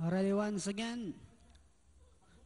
Ready once again.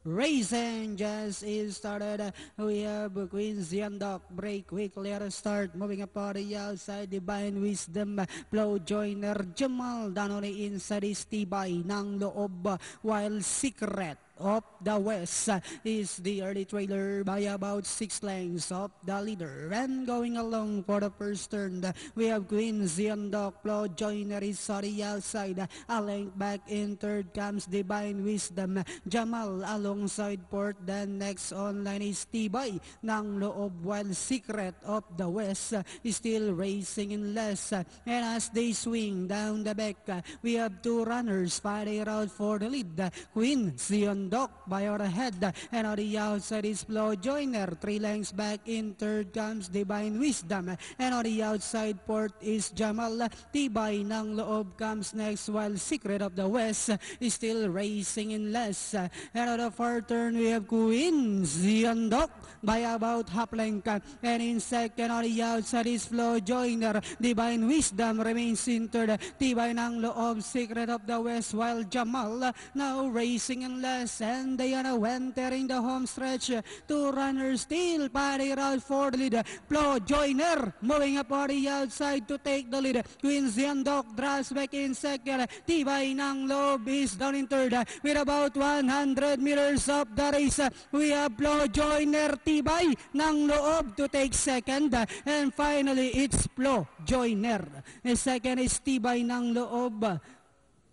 Racing just is started. We have Queen Ziandok break quickly at a start. Moving up on the outside, Divine Wisdom. Flow Joiner Jamal down on the inside is Tibay ng loob. While Secret of the West is the early trailer by about 6 lengths of the leader. And going along for the first turn, we have Queen Ziandok. Flow Joiner is on the outside. A length back in third comes Divine Wisdom. Jamal alongside fourth. Then next online is Tibay ng loob, while Secret of the West is still racing in less. And as they swing down the back, we have two runners fighting out for the lead. Queen Ziandok by our head, and on the outside is Flow Joiner. 3 lengths back in third comes Divine Wisdom, and on the outside fourth is Jamal. Tibay ng loob comes next, while Secret of the West is still racing in less. And on the fourth turn, we have Queen Ziandok by about half length, and in second on the outside is Flow Joiner. Divine Wisdom remains in third. Tibay ng loob, Secret of the West, while Jamal now racing in less. And they are entering the home stretch. Two runners still fighting out for the lead. Flow Joiner moving up on the outside to take the lead. Queen Ziandok draws back in second. Tibay ng loob is down in third. With about 100 meters of the race, we have Flow Joiner, Tibay ng loob to take second. And finally, it's Flow Joiner. The second is Tibay ng loob.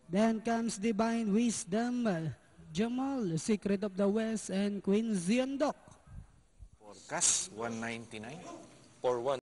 Then comes Divine Wisdom, Jamal, Secret of the West, and Queen Ziandok. Forecast 199 or 1